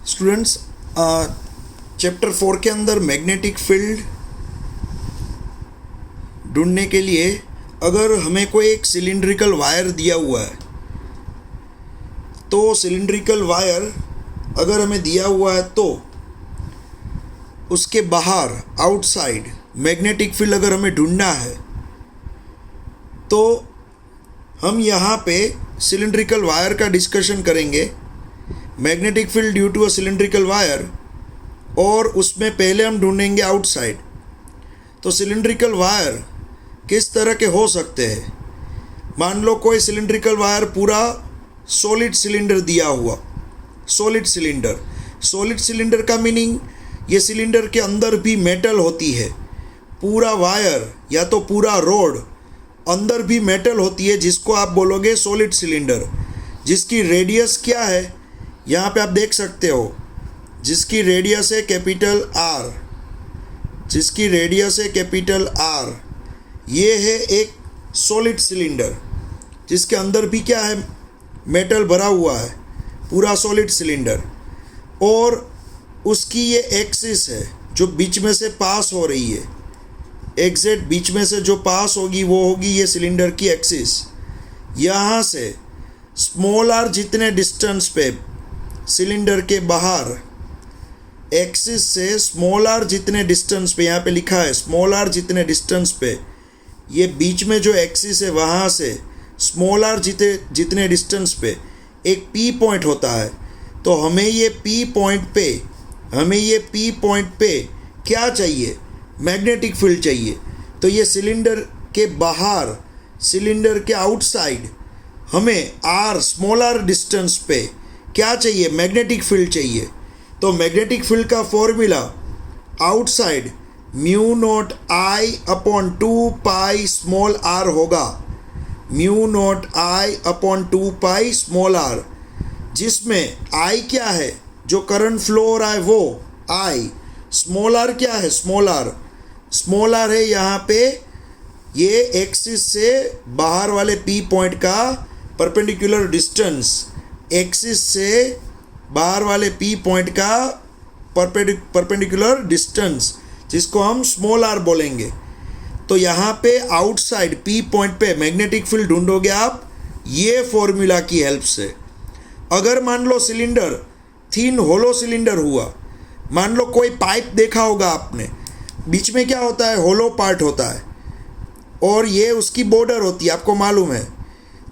Students, chapter 4 के अंदर magnetic field ढूंढने के लिए अगर हमें कोई एक सिलिंड्रिकल वायर दिया हुआ है, तो सिलिंड्रिकल वायर अगर हमें दिया हुआ है तो उसके बाहर आउटसाइड मैग्नेटिक फील्ड अगर हमें ढूंढना है तो हम यहाँ पे सिलिंड्रिकल वायर का डिस्कशन करेंगे। Magnetic field due to a cylindrical wire, और उसमें पहले हम ढूंढेंगे आउटसाइड। तो सिलिंड्रिकल वायर किस तरह के हो सकते हैं? मान लो कोई सिलिंड्रिकल वायर पूरा सॉलिड सिलेंडर दिया हुआ, सॉलिड सिलेंडर का मीनिंग ये सिलेंडर के अंदर भी मेटल होती है। पूरा वायर या तो पूरा रोड अंदर भी मेटल होती है, जिसको आप बोलोगे सॉलिड सिलेंडर। जिसकी रेडियस क्या है, यहाँ पे आप देख सकते हो, जिसकी रेडियस है कैपिटल आर, जिसकी रेडियस है कैपिटल आर। ये है एक सॉलिड सिलेंडर जिसके अंदर भी क्या है, मेटल भरा हुआ है, पूरा सॉलिड सिलेंडर। और उसकी ये एक्सिस है जो बीच में से पास हो रही है, एग्जैक्ट बीच में से जो पास होगी वो होगी ये सिलेंडर की एक्सिस। यहाँ से स्मॉल आर जितने डिस्टेंस पे सिलेंडर के बाहर, एक्सिस से स्मॉल आर जितने डिस्टेंस पे, यहाँ पे लिखा है स्मॉल आर जितने डिस्टेंस पे, ये बीच में जो एक्सिस है वहाँ से स्मॉल आर जितने डिस्टेंस पे एक पी पॉइंट होता है। तो हमें ये पी पॉइंट पे क्या चाहिए? मैग्नेटिक फील्ड चाहिए। तो ये सिलेंडर के बाहर, सिलेंडर के आउटसाइड हमें आर, स्मॉल आर डिस्टेंस पे क्या चाहिए? मैग्नेटिक फील्ड चाहिए। तो मैग्नेटिक फील्ड का formula outside mu naught I upon 2 pi small R होगा, mu naught I upon 2 pi small R, जिसमें आई क्या है, जो करंट फ्लो हो रहा है वो आई। स्मॉल आर क्या है? स्मॉल आर है यहाँ पे ये एक्सिस से बाहर वाले पी पॉइंट का परपेंडिकुलर डिस्टेंस, एक्सिस से बाहर वाले पी पॉइंट का परपेंडिकुलर डिस्टेंस, जिसको हम स्मॉल आर बोलेंगे। तो यहाँ पे आउटसाइड पी पॉइंट पे मैग्नेटिक फील्ड ढूंढोगे आप ये फॉर्मूला की हेल्प से। अगर मान लो सिलेंडर थिन होलो सिलेंडर हुआ, मान लो कोई पाइप देखा होगा आपने, बीच में क्या होता है? होलो पार्ट होता है, और ये उसकी बॉर्डर होती है, आपको मालूम है।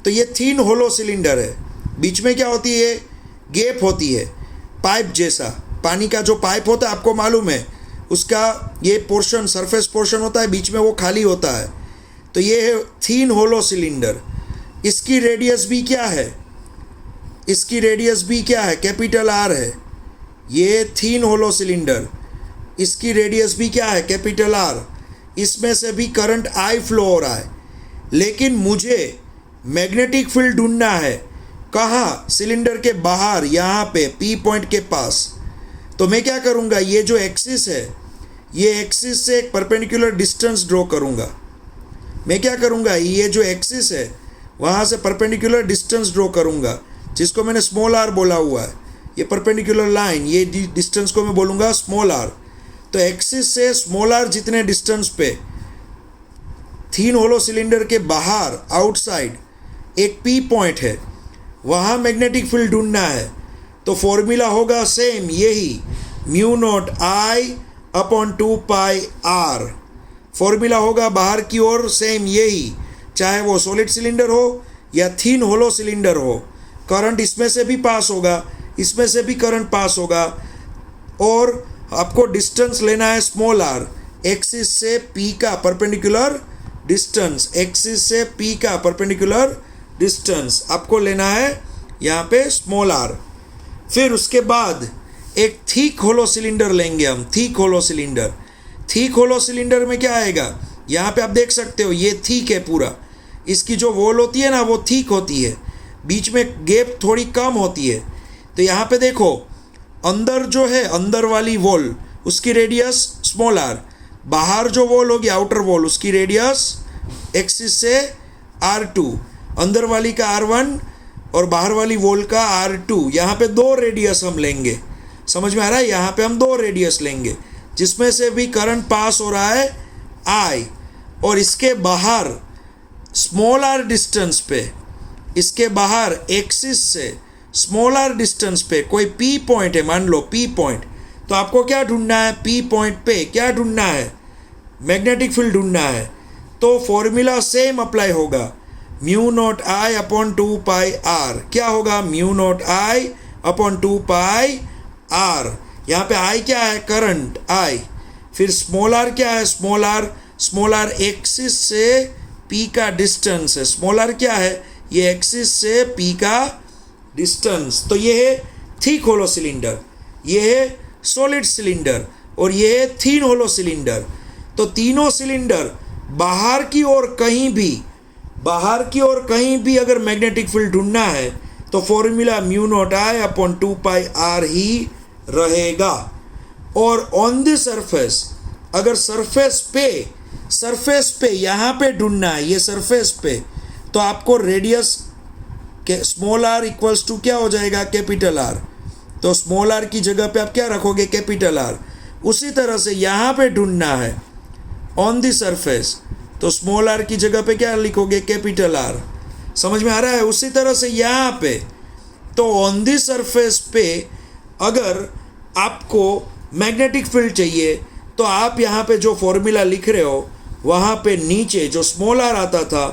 तो ये थिन होलो सिलेंडर है, बीच में क्या होती है? गैप होती है, पाइप जैसा। पानी का जो पाइप होता है आपको मालूम है, उसका ये पोर्शन, सरफेस पोर्शन होता है, बीच में वो खाली होता है। तो ये है थिन होलो सिलेंडर। इसकी रेडियस भी क्या है? इसकी रेडियस भी क्या है? कैपिटल आर है। ये थिन होलो सिलेंडर, इसकी रेडियस भी क्या है? Capital R. इसमें से भी करंट आई फ्लो हो रहा है, लेकिन मुझे मैग्नेटिक फील्ड ढूंढना है। कहाँ? सिलेंडर के बाहर, यहाँ पे पी पॉइंट के पास। तो मैं क्या करूँगा? ये जो एक्सिस है, ये एक्सिस से एक परपेंडिकुलर डिस्टेंस ड्रॉ करूँगा। मैं क्या करूँगा? ये जो एक्सिस है वहाँ से परपेंडिकुलर डिस्टेंस ड्रॉ करूँगा, जिसको मैंने स्मॉल आर बोला हुआ है। ये परपेंडिकुलर लाइन, ये डिस्टेंस को मैं बोलूँगा स्मॉल आर। तो एक्सिस से स्मॉल आर जितने डिस्टेंस पे थिन होलो सिलेंडर के बाहर आउटसाइड एक पी पॉइंट है, वहाँ मैग्नेटिक फील्ड ढूंढना है। तो फॉर्मूला होगा सेम यही, mu naught I upon 2 pi R. Formula होगा बाहर की ओर सेम यही, चाहे वो सॉलिड सिलेंडर हो या थिन होलो सिलेंडर हो। करंट इसमें से भी पास होगा, इसमें से भी करंट पास होगा, और आपको डिस्टेंस लेना है स्मॉल आर। एक्सिस से पी का परपेंडिकुलर डिस्टेंस, एक्सिस से पी का परपेंडिकुलर डिस्टेंस आपको लेना है यहाँ पे स्मॉल आर। फिर उसके बाद एक थिक होलो सिलेंडर लेंगे हम, thick hollow cylinder. Thick hollow cylinder में क्या आएगा? यहाँ पे आप देख सकते हो ये थिक है पूरा, इसकी जो वॉल होती है ना वो थिक होती है, बीच में गैप थोड़ी कम होती है। तो यहाँ पे देखो, अंदर जो है, अंदर वाली वॉल, उसकी रेडियस स्मॉल आर, बाहर जो वॉल होगी आउटर वॉल, उसकी रेडियस एक्सिस से R2, अंदर वाली का R1 और बाहर वाली वॉल का R2। यहाँ पे दो रेडियस हम लेंगे, समझ में आ रहा है? यहाँ पे हम 2 रेडियस लेंगे जिसमें से भी करंट पास हो रहा है I, और इसके बाहर स्मॉलर डिस्टेंस पे, इसके बाहर एक्सिस से स्मॉलर डिस्टेंस पे कोई P पॉइंट है, मान लो P पॉइंट, तो आपको क्या ढूंढना है? P पॉइंट पे क्या ढूंढना है? मैग्नेटिक फील्ड ढूंढना है। तो फॉर्मूला सेम अप्लाई होगा, mu naught I upon 2 pi R। क्या होगा? Mu naught I upon 2 pi R। यहाँ पे I क्या है? Current I। फिर स्मॉल r क्या है? स्मॉल r एक्सिस से P का डिस्टेंस है। स्मॉल r क्या है? ये एक्सिस से P का डिस्टेंस। तो ये है थिक होलो सिलेंडर, ये है सॉलिड सिलेंडर, और ये है थिन होलो सिलेंडर। तो तीनों सिलेंडर बाहर की ओर कहीं भी अगर मैग्नेटिक फील्ड ढूंढना है तो formula mu naught I upon 2 pi R ही रहेगा। और ऑन द सरफेस, अगर सरफेस पे यहाँ पे ढूंढना है, ये सरफेस पे, तो आपको रेडियस के स्मॉल r इक्वल्स टू क्या हो जाएगा? Capital R। तो स्मॉल r की जगह पे आप क्या रखोगे? Capital R। उसी तरह से यहाँ पे ढूंढना है ऑन द सरफेस, तो स्मॉल r की जगह पे क्या लिखोगे? Capital R। समझ में आ रहा है? उसी तरह से यहाँ पे, तो ऑन द सरफेस पे अगर आपको मैग्नेटिक फील्ड चाहिए तो आप यहाँ पे जो फॉर्मूला लिख रहे हो वहाँ पे नीचे जो स्मॉल r आता था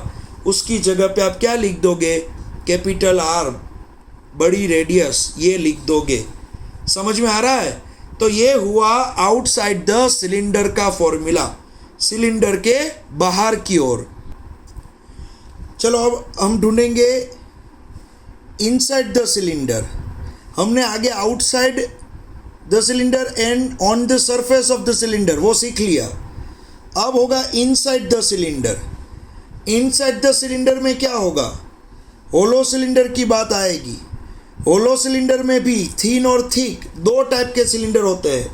उसकी जगह पे आप क्या लिख दोगे? कैपिटल R, बड़ी रेडियस, ये लिख दोगे। समझ में आ रहा है? तो ये हुआ आउटसाइड द सिलेंडर का फॉर्मूला, सिलेंडर के बाहर की ओर। चलो अब हम ढूंढेंगे इनसाइड द सिलेंडर। हमने आगे outside the cylinder and on the surface of the cylinder वो सीख लिया। अब होगा inside the cylinder. Inside the cylinder में क्या होगा? होलो सिलेंडर की बात आएगी। होलो सिलेंडर में भी थिन और थिक 2 टाइप के सिलेंडर होते हैं।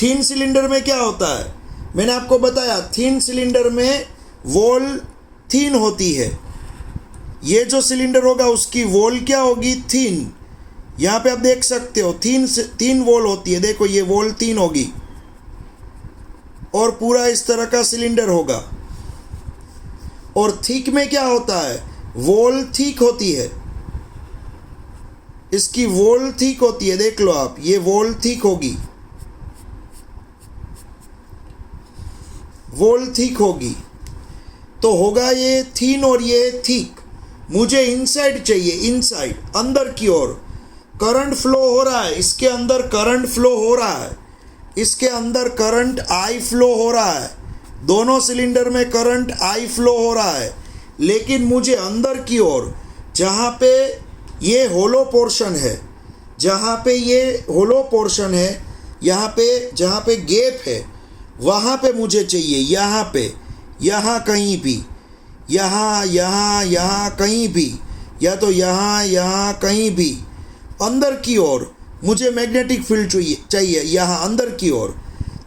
थिन सिलेंडर में क्या होता है? मैंने आपको बताया, थिन सिलेंडर में वॉल थिन होती है। ये जो सिलेंडर होगा उसकी वॉल क्या होगी? थिन। यहाँ पे आप देख सकते हो तीन वॉल होती है। देखो ये वॉल थिन होगी और पूरा इस तरह का सिलेंडर होगा। और थिक में क्या होता है? वॉल थिक होती है, इसकी वॉल थिक होती है। देख लो आप, ये वॉल थिक होगी, वॉल थिक होगी, तो होगा ये थिन और ये थिक। मुझे इनसाइड चाहिए, इनसाइड, अंदर की ओर करंट फ्लो हो रहा है, इसके अंदर करंट फ्लो हो रहा है, इसके अंदर करंट I फ्लो हो रहा है, दोनों सिलेंडर में करंट I फ्लो हो रहा है। लेकिन मुझे अंदर की ओर जहाँ पे ये होलो पोर्शन है, जहाँ पे ये होलो पोर्शन है, यहाँ पे जहाँ पे गैप है वहाँ पे मुझे चाहिए, यहाँ पे, यहाँ कहीं भी, यहाँ कहीं भी, या तो यहाँ कहीं भी अंदर की ओर मुझे मैग्नेटिक फील्ड चाहिए यहाँ अंदर की ओर।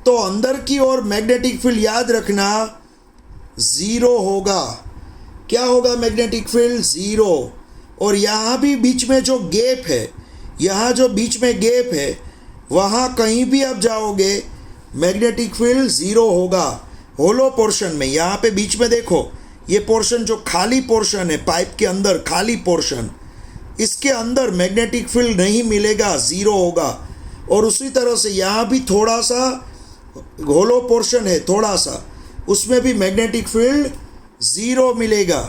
तो अंदर की ओर मैग्नेटिक फील्ड याद रखना 0 होगा। क्या होगा? Magnetic field 0। और यहाँ भी बीच में जो गैप है, यहाँ जो बीच में गैप है वहाँ कहीं भी आप जाओगे मैग्नेटिक फील्ड 0 होगा। होलो पोर्शन में, यहाँ पे बीच में देखो, ये पोर्शन जो खाली पोर्शन है पाइप के अंदर, खाली पोर्शन, इसके अंदर मैग्नेटिक फील्ड नहीं मिलेगा, 0 होगा। और उसी तरह से यहाँ भी थोड़ा सा होलो पोर्शन है, थोड़ा सा, उसमें भी मैग्नेटिक फील्ड 0 मिलेगा,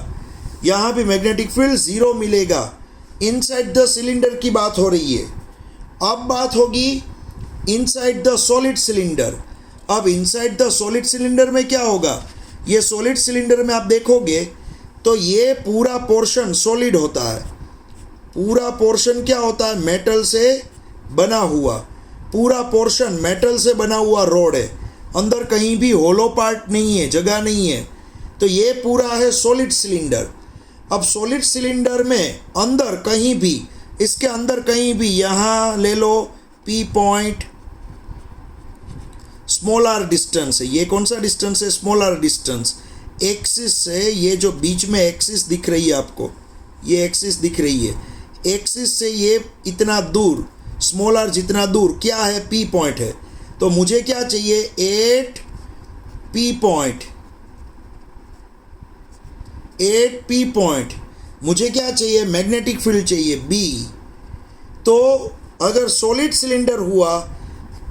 यहाँ भी मैग्नेटिक फील्ड 0 मिलेगा। इनसाइड द सिलेंडर की बात हो रही है। अब बात होगी इनसाइड द सॉलिड सिलेंडर। अब इनसाइड द सॉलिड सिलेंडर में क्या होगा? ये सॉलिड सिलेंडर में आप देखोगे तो ये पूरा पोर्शन सॉलिड होता है। पूरा पोर्शन क्या होता है? मेटल से बना हुआ, पूरा पोर्शन मेटल से बना हुआ रोड है, अंदर कहीं भी होलो पार्ट नहीं है, जगह नहीं है। तो ये पूरा है सॉलिड सिलेंडर। अब सॉलिड सिलेंडर में अंदर कहीं भी, इसके अंदर कहीं भी, यहाँ ले लो P पॉइंट, स्मॉलर डिस्टेंस है। ये कौन सा डिस्टेंस है? Smaller distance. एक्सिस से, ये जो बीच में एक्सिस दिख रही है आपको, ये एक्सिस दिख रही है, एक्सिस से ये इतना दूर स्मॉल आर जितना दूर क्या है, पी पॉइंट है। तो मुझे क्या चाहिए, 8 पी पॉइंट, 8 पी पॉइंट। मुझे क्या चाहिए, मैग्नेटिक फील्ड चाहिए बी। तो अगर सॉलिड सिलेंडर हुआ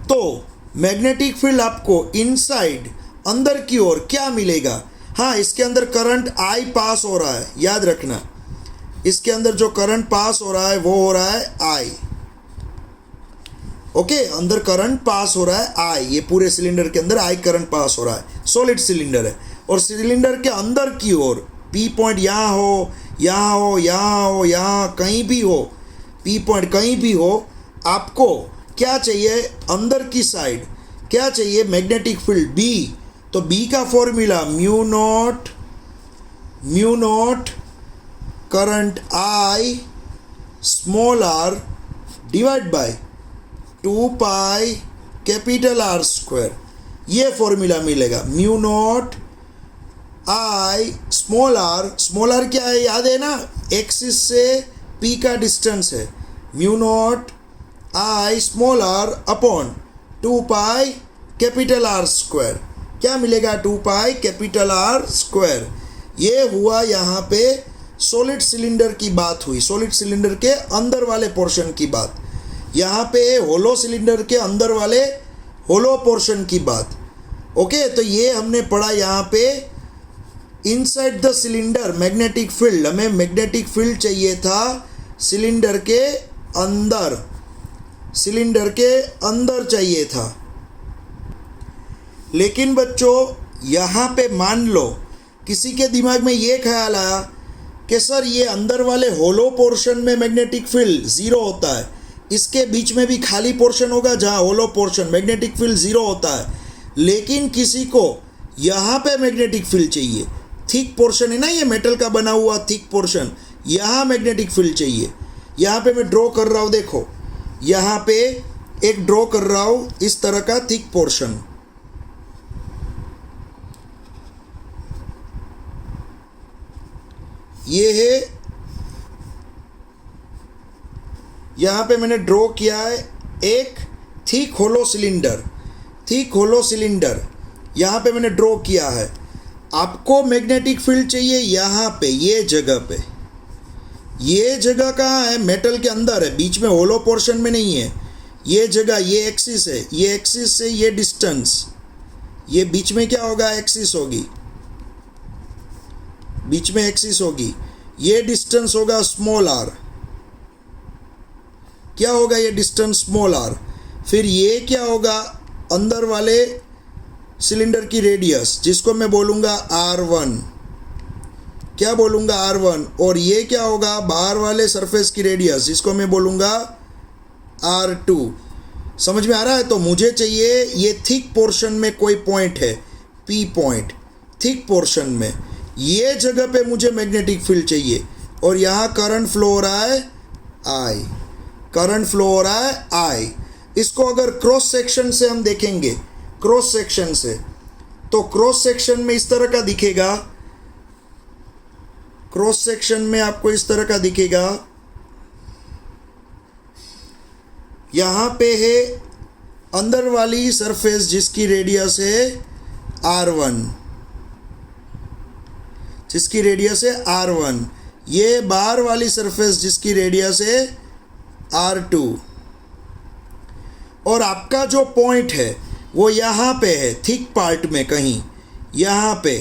तो मैग्नेटिक फील्ड आपको इनसाइड, अंदर की ओर क्या मिलेगा। हाँ, इसके अंदर करंट आई पास हो रहा है, याद रखना, इसके अंदर जो करंट पास हो रहा है वो हो रहा है आई। ओके, अंदर करंट पास हो रहा है आई, ये पूरे सिलेंडर के अंदर आई करंट पास हो रहा है, सॉलिड सिलेंडर है। और सिलेंडर के अंदर की ओर पी पॉइंट यहाँ हो, यहाँ हो, यहाँ हो, यहाँ कहीं भी हो, पी पॉइंट कहीं भी हो, आपको क्या चाहिए, अंदर की साइड क्या चाहिए, मैग्नेटिक फील्ड बी। तो बी का formula mu naught current I small R divide by 2 pi capital R square, ये फॉर्मूला मिलेगा। Mu naught I small R क्या है, याद है ना, एक्सिस से पी का डिस्टेंस है। Mu naught I small R upon 2 pi capital R square, क्या मिलेगा, 2 पाई कैपिटल आर स्क्वायर। ये हुआ यहाँ पे सॉलिड सिलेंडर की बात हुई, सॉलिड सिलेंडर के अंदर वाले पोर्शन की बात। यहाँ पे होलो सिलेंडर के अंदर वाले होलो पोर्शन की बात। ओके, तो ये हमने पढ़ा यहाँ पे inside the cylinder magnetic field, हमें मैग्नेटिक फील्ड चाहिए था सिलेंडर के अंदर, सिलेंडर के अंदर चाहिए था। लेकिन बच्चों यहाँ पे मान लो किसी के दिमाग में ये ख्याल आया कि सर ये अंदर वाले होलो पोर्शन में मैग्नेटिक फील्ड ज़ीरो होता है, इसके बीच में भी खाली पोर्शन होगा जहाँ होलो पोर्शन मैग्नेटिक फील्ड ज़ीरो होता है, लेकिन किसी को यहाँ पे मैग्नेटिक फील्ड चाहिए, थिक पोर्शन है ना, ये मेटल का बना हुआ थिक पोर्शन, यहाँ मैग्नेटिक फील्ड चाहिए। यहाँ पे मैं ड्रॉ कर रहा हूँ, देखो यहाँ पे एक ड्रॉ कर रहा हूँ इस तरह का थिक पोर्शन, ये है, यहाँ पे मैंने ड्रॉ किया है एक thick hollow cylinder, thick hollow cylinder यहाँ पे मैंने ड्रॉ किया है। आपको मैग्नेटिक फील्ड चाहिए यहाँ पे, ये जगह पे, ये जगह कहाँ है, मेटल के अंदर है, बीच में होलो पोर्शन में नहीं है। ये जगह, ये एक्सिस है, ये एक्सिस से ये डिस्टेंस, ये बीच में क्या होगा, एक्सिस होगी, बीच में एक्सिस होगी, ये डिस्टेंस होगा स्मॉल आर, क्या होगा ये डिस्टेंस स्मॉल आर। फिर ये क्या होगा, अंदर वाले सिलेंडर की रेडियस जिसको मैं बोलूँगा R1, क्या बोलूँगा R1, और ये क्या होगा, बाहर वाले सरफेस की रेडियस जिसको मैं बोलूँगा R2। समझ में आ रहा है। तो मुझे चाहिए ये थिक पोर्शन में कोई पॉइंट है, P पॉइंट, थिक पोर्शन में ये जगह पे मुझे मैग्नेटिक फील्ड चाहिए, और यहाँ करंट फ्लो हो रहा है I, करंट फ्लो हो रहा है I। इसको अगर क्रॉस सेक्शन से हम देखेंगे, क्रॉस सेक्शन से, तो क्रॉस सेक्शन में इस तरह का दिखेगा, क्रॉस सेक्शन में आपको इस तरह का दिखेगा। यहाँ पे है अंदर वाली सरफेस जिसकी रेडियस है R1, जिसकी रेडियस है R1, ये बाहर वाली सरफेस जिसकी रेडियस है R2, और आपका जो पॉइंट है वो यहाँ पे है, थिक पार्ट में कहीं यहाँ पे,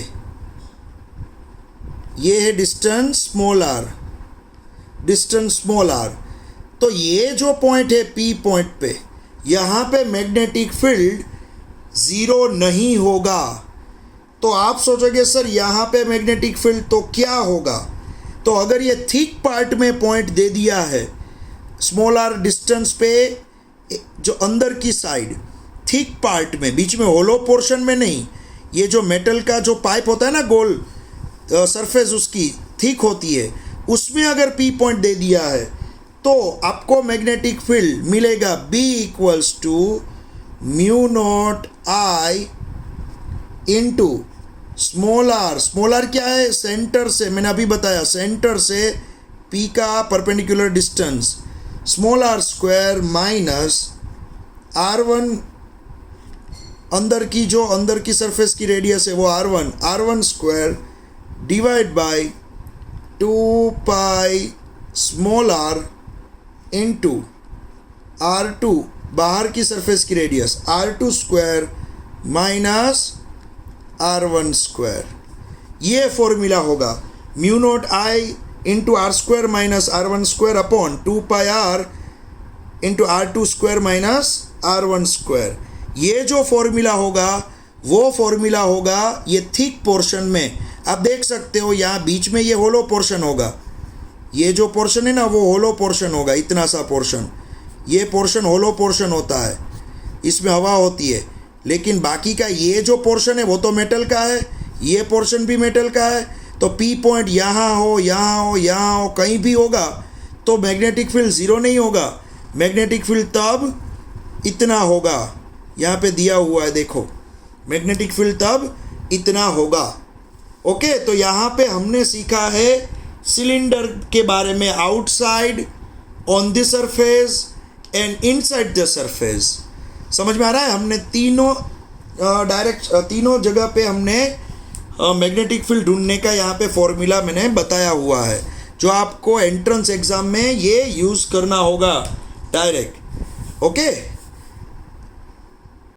ये है distance small R, distance small R. तो ये जो पॉइंट है P पॉइंट पे, यहाँ पे मैग्नेटिक फील्ड ज़ीरो नहीं होगा। तो आप सोचोगे सर यहाँ पे मैग्नेटिक फील्ड तो क्या होगा। तो अगर ये थिक पार्ट में पॉइंट दे दिया है, स्मॉल आर डिस्टेंस पे, जो अंदर की साइड थिक पार्ट में, बीच में होलो पोर्शन में नहीं, ये जो मेटल का जो पाइप होता है ना, गोल सरफेस उसकी थिक होती है, उसमें अगर P पॉइंट दे दिया है तो आपको मैग्नेटिक फील्ड मिलेगा B equals to mu naught I into small R. Small R क्या है, सेंटर से, मैंने अभी बताया, सेंटर से P का perpendicular distance, small R square minus R1, अंदर की सरफेस की रेडियस है वो R1 square divide by 2 pi small r into R2, बाहर की सरफेस की radius R2 square minus R1 square. ये फॉर्मूला होगा mu naught I into R square minus R1 square upon 2 pi r into R2 square minus R1 square. ये जो formula होगा वो formula होगा ये थिक पोर्शन में। आप देख सकते हो यहाँ बीच में ये होलो पोर्शन होगा, ये जो पोर्शन है ना वो होलो पोर्शन होगा, इतना सा पोर्शन, ये पोर्शन होलो पोर्शन होता है, इसमें हवा होती है। लेकिन बाकी का ये जो पोर्शन है वो तो मेटल का है, ये पोर्शन भी मेटल का है। तो पी पॉइंट यहाँ हो, यहाँ हो, यहाँ हो, कहीं भी होगा तो मैग्नेटिक फील्ड ज़ीरो नहीं होगा। मैग्नेटिक फील्ड तब इतना होगा, यहाँ पे दिया हुआ है देखो, मैग्नेटिक फील्ड तब इतना होगा। ओके, तो यहाँ पे हमने सीखा है सिलेंडर के बारे में, outside, on the surface and inside the surface. समझ में आ रहा है? हमने तीनों जगह पे हमने मैग्नेटिक फील्ड ढूंढने का यहाँ पे फॉर्मूला मैंने बताया हुआ है, जो आपको एंट्रेंस एग्जाम में ये यूज़ करना होगा डायरेक्ट। ओके।